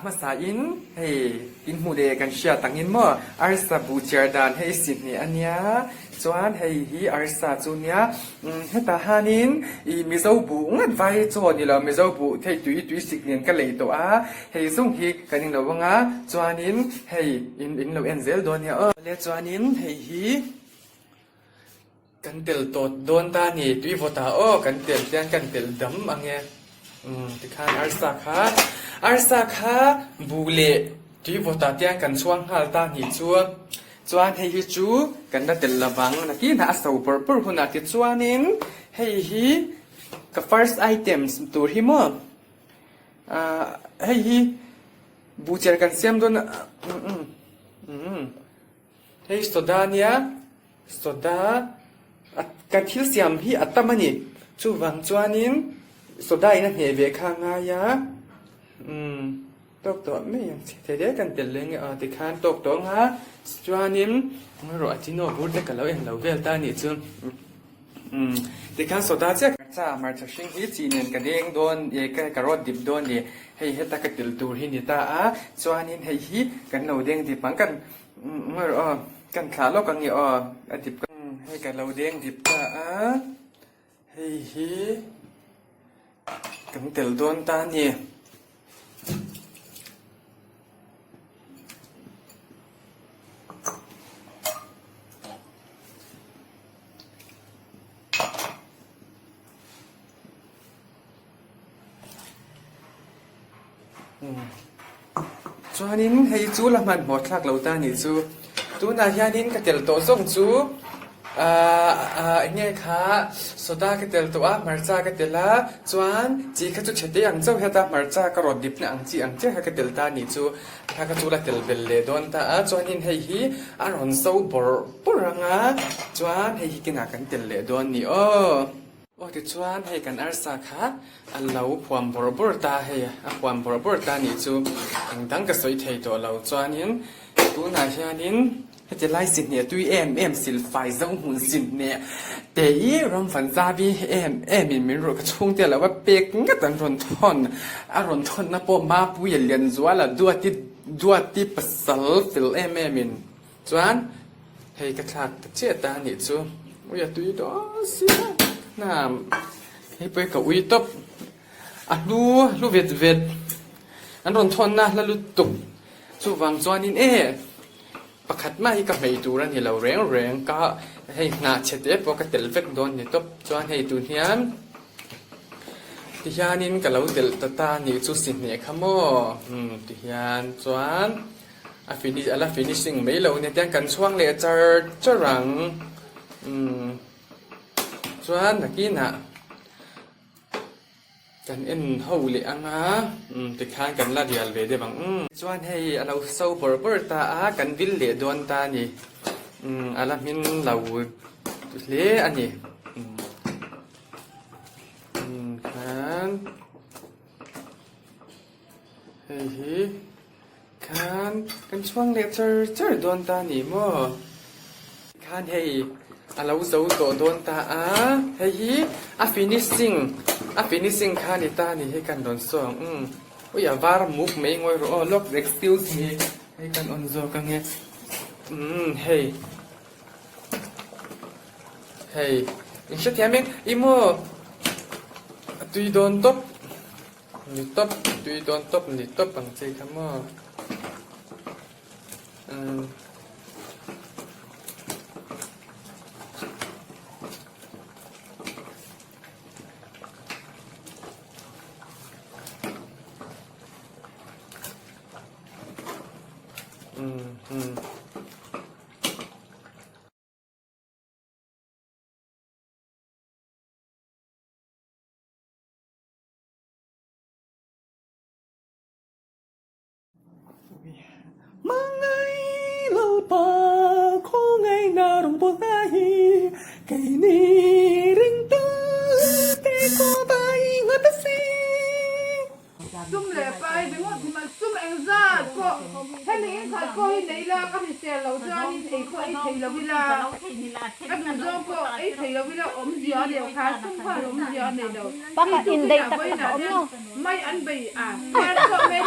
masain hey in hude kan sia tangin mo arsa bujardan hey sydney ania chuan hei hi arsa chunia heta hanin I mizo bu ngat vai chaw ni lo mizo bu thei tui siknen ka lei to a hei zung hi kanin lo wanga chuanin hei in lo enzel don ya le chuanin hei hi kan tel tot don ta ni tui vota kan tel tian kan tel dam ange ti khan arsa kha bule tui vota tian kan chuang hal ta ni chuan chuan hei hi chu kan da tel lawang na ki na so pur huna ti chuanin hei hi ka first items tur hi mo hei hi bucher kan siam don hei soda kan thil siam hi atamani chu wang chuanin soda ina hne ve kha nga ya tok to me yang the de kan tel leng ti khan tok to nga chuanin ro atino bur te ka lo en lo vel ta ni chu ti khan soda che cha mar cha sing hi chi nen ka deng don ye ka rod dip don ni hei heta ka til tur hi ni ta a chuanin hei hi kan no deng di pang kan kan kha lo kan ni adip kan hei ka lo deng dip ta a hei hi kan tel don ta ni chuanin hei chu la man mo thlak lo ta ni chu tuna hianin ka tel to zong chu nge kha soda ka tel to a marcha ka tela chuan chi kha chu chete ang chau heta marcha ka rod dip na ang che ha ka tel ta ni chu kha ka chu la tel bel le don ta a chuanin hei hi aron so bor ranga chuan hei hi kina kan tel le don ni ti chuan hei kan arsa kha allo phuam bor ta hei a phuam bor ta ni chu dang ka soi thei to lo chuanin tuna hianin heti lai sin ne tui em sil fai zong hun sin ne te I rom fan za bi em min ro ka chung te la wa pek nga tan ron thon na po ma pu ye lian zwa la duati pasal fil min chuan hei ka thak che ta ni chu uya tui do si nam hei pe ka ui top lu vet an ron thon na la lu tuk chu wang chuanin pakhat ma hi ka mei tur ani lo reng ka hei nga chete po ka tel vek don ni top chuan hei tu hian ti hianin ka lo tel ta ni chu sin ne khamo ti hian chuan ala finishing mei lo ne tiang kan chuang le charang chuan nakina kan en ho le anga ti khan kan la dial ve de bang chuan hei alo so bor ta a kan vil le don ta ni ala min lo le ani kan hei kan chuang le char don ta ni mo kan hei alo so to don ta a hei a finishing kha ni ta ni he kan don song oi avar muk mei ngoi ro look excuse me he kan on zo ka nge hey in sha tiameng imo tui don top ni top bang che kamo Mangai lâu pa khó ngày nào đồng bồn ta hi cây ni ring tư te có tay ngất ta si zoom le pai bi ngot ma zoom eng za ko thani en kha ko hi nei la ka hi se lo za ni ei ko ei thei lo bila ka bu zo ko ei thei lo bila om zia de kha sum kha om zia nei lo bác in đây ta có ốm không mai ăn bì à ko me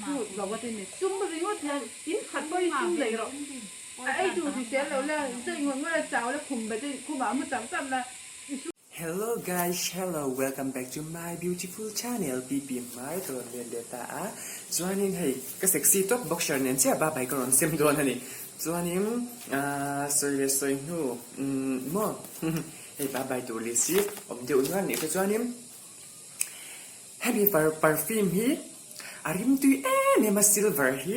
พูดเราว่าที่นี่ซุ่มไปว่าเธออินขัดไปซุ่มเลยหรอกไอ้ดูที่เสียแล้วแล้วจะเงินเมื่อเจ้าแล้วคุมไปที่คุมหมาเมื่อจับจับนะ Hello guys, hello, welcome back to my beautiful channel BB My ตัวเรียนเดต้าส่วนนี้ให้ก็เซ็กซี่ท็อปบ็อกเซอร์เนี่ยเจ้าบ้าไปก่อนเซมโดนนี่ส่วนนี้สวยเลยสวยหูมั่วให้บ้าไปตัวลิซี่ผมเดี๋ยวนั้นนี่ก็ส่วนนี้ Happy perfume ฮีอาริมตุยเนี่ยมา silver ฮี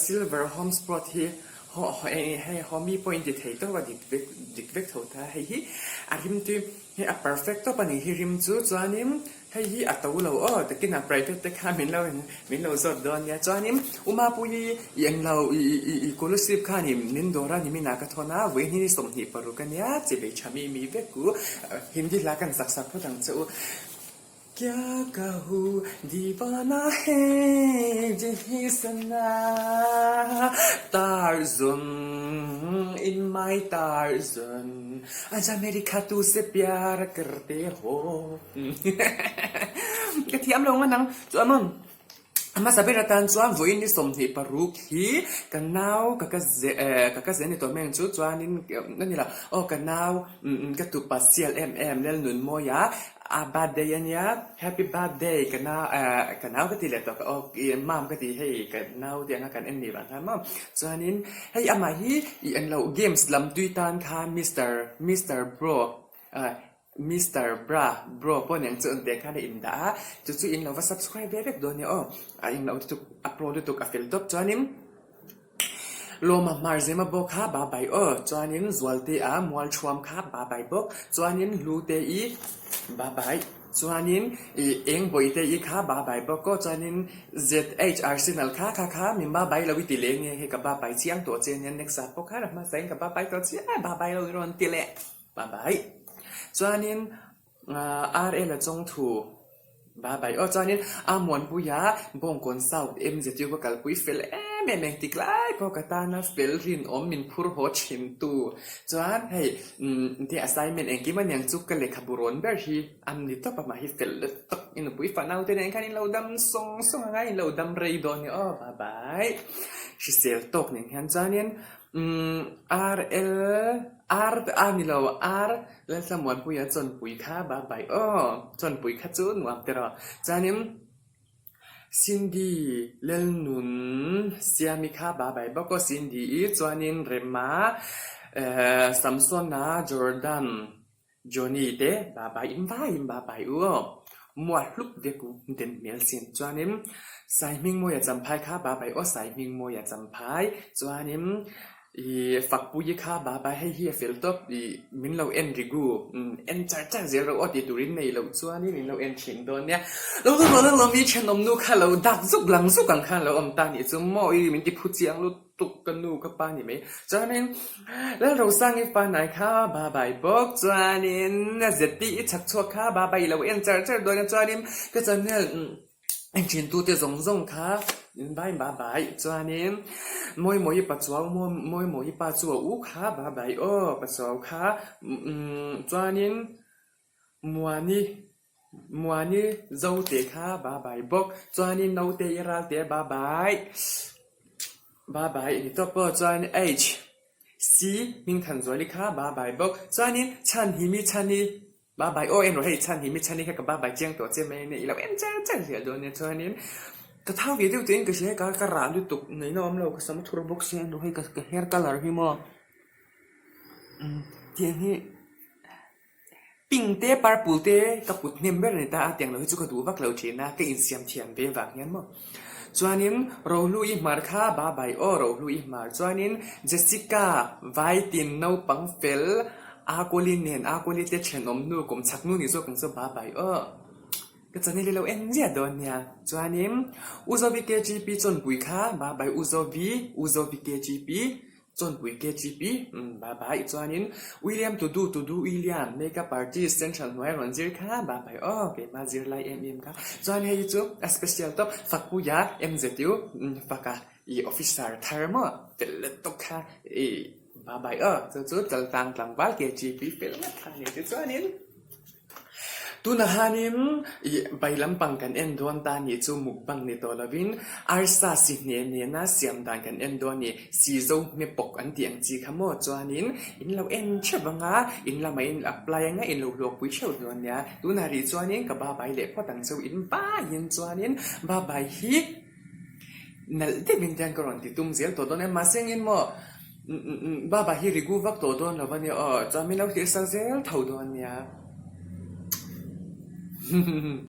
silver home spot ฮีให้เขามี point ที่ให้ตัวว่าดิกเวกเท่าท่าให้ฮีอาริมตุยให้a perfect ตัวปนิฮิริมจูส่วนนี้ให้ฮีอัตตัวเราแต่กินa private แต่ข้ามินเราสดโดนเนี่ยส่วนนี้อุมาปุยยังเราอีกุลสิบข้านี่นินโดรานี่มีนักทว่าเวนี่สมหิปรุกันเนี่ยจะไปชามีเวกูหินที่ลากันสักๆเพราะดังเจ้าक्या कहूँ दीवाना है यही सना तारजुन in my तारजुन आजा मेरी खातू से प्यार करते हो กระเทียมลงมานังจวนมึงมาสับเปลือกตาลจวนวุ้ยนี่สมเหตุปรุขีกันนาวกับเจในตัวแมงจุดจวนนี่นั่นนี่ละกันนาวกระตุกปัสเซียลเล่นหนุนโมยาbirthday เนี่ย happy birthday กันนาวก็ตีเลยตัวก็มามก็ตีให้กันนาวเดียงกันเอ็นนี่บ้างครับมั่งจวนนี้ให้อามาฮีอันเราเกมส์ลำดุยตานค่ะ Mr. Bro Mr. Bro พวกเนี่ยจะอันเดียกันได้อินดาจุดอินเราว่า subscribe เด็กๆโดนเนี่ยอินเราจะอัปโหลดตุกอัฟเฟลท็อปจวนนี้โลมามาร์เซมาบอกข้าบาใบจวนนี้จวลเตะมวลชวมข้าบาใบบอกจวนนี้ลูเตอีบาใบจวนนี้เองบอยเตอีข้าบาใบบอกก็จวนนี้ ZH Arsenal ข้ามีบาใบเราวิติเลงเนี่ยให้กับบาใบเชียงตัวเจนเนี่ย next บอกข้าเรามาเซ็งกับบาใบตัวเชียงบาใบเราโดนตีเละบาใบจวนนี้RL จงถูบาใบจวนนี้มวนปุยาบงคนเศร้าจะอยู่กับกัลปุยเฟลแม่ติกไล่พอกตานะเฟลรินมินพูดโหชิมตูจวนให้ที่ assignment เองกี่มันยังจุกกันเลยขับรถแบบที่อันนี้ต้องประมาณที่เฟลตกอินปุยฝันเอาแต่เนี่ยคันนี้เราดำส่งไงเราดำเรย์โดนเนี่ยบาใบชิเซลตกเนี่ยฮันจวนนี้R นี่เรา R แล้วสมวนปุยจนปุยข้าบาใบจนปุยข้าจุนว่าแต่เราจวนนี้ซินดี้เล่นนุนเสียมิข้าบาใบบอกก็ซินดี้จวนนี้เรมาซัมซอนนาจอร์แดนจอห์นนี่เดบาใบอิมบาใบมัวลุกเด็กเดินเมียลสินจวนนี้สายมิงโมยจำพายข้าบาใบสายมิงโมยจำพายจวนนี้ฝักปุยข้าบาใบให้เฮียเฟลต์มินเราเอ็นริกูเอ็นจ้าเจเราติดตุรินในเราจวนนี้มินเราเอ็นชิงโดนเนี่ยเรามีเชนนมนูข้าเราดักซุกหลังซุกกันข้าเราตานี่จะมอมินติพูดเสียงเราตุกกันนูกับปานี่ไหมจวนนี้แล้วเราสร้างอีฟ้าไหนข้าบาใบบอกจวนนี้เจ็ดปีชักชัวข้าบาใบเราเอ็นจ้าโดนจวนนี้ก็จะเนี่ยเอ็นชินตัวเตส่งข้าบาใบจวนนี้มวยปัจจุบันมวยปัจจุบันข้าบาใบปัจจุบันข้าจวนนี้มัวนี่เจ้าเตะข้าบาใบบอกจวนนี้เราเตะราเตะบาใบนี่ตัวพ่อจวนนี้ H C มิงทันจวนนี้ข้าบาใบบอกจวนนี้ฉันหิมิฉันนี่บาใบเอ็นเราให้ฉันหิมิฉันนี่แค่กับบาใบเจียงตัวเจ้าแม่เนี่ยเราเอ็นจ้าเสียโดนเนี่ยจวนนี้ก็เท่าที่ตัวเองก็ใช้การร้านดูตุกในน้อมเราก็สามารถทรบุกเสียงดูให้กับเฮร์กันหรือไม่เที่ยงนี้ปิงเต้ปาร์ปูเต้กับปุตเนมเบอร์ในตาเตียงเราให้จุกดูว่าเราเชนะก็อินเสียมเทียงเป็นแบบนี้มั้งจวนนี้เราลุยมาร์ค่าบาใบเราลุยมาร์จวนนี้เจสสิก้าไวตินนูปังเฟลอาโกลินเนนอาโกลิเตเชนอมนูกมชักนูนี่ส่วนบาใบก็จะนี่เราเอ็นเจียโดนเนี่ยจวนนี้อุซอวิเกจีพีจนปุยข้าบาใบอุซอวิเกจีพีจนปุยเกจีพีบาใบจวนนี้วิลเลียมตูดูวิลเลียมเมกะปาร์ตี้เซนทรัลไวรอนจิร์ข้าบาใบเก็บมาจิร์ไลค่ะจวนนี้จู่สเปเชียลท็อปฝักปุยาเซติวฝักออฟฟิศาร์ทาร์มเฟลตกค่ะบาใบจู่จัลตังกลางบ้านเกจีพีเฟลต์ค่ะนี่จวนนี้ tu na hanin I bailam pang kan endon ta ni chu mukbang ni to lovin arsa si ne na siam dan kan endon ni si zo me pok an tiang chi khamo chuanin in lo en chebanga in la mai in apply nga in lo lok pui cheu don ya tu na ri chuanin ka ba bai le pho tang chu in ba yin chuanin ba bai hi nal de bin tan koron ti tum zel to don ma seng in mo ba ba hi rigu vak to don lovani o chami lo ti sa zel thau don ya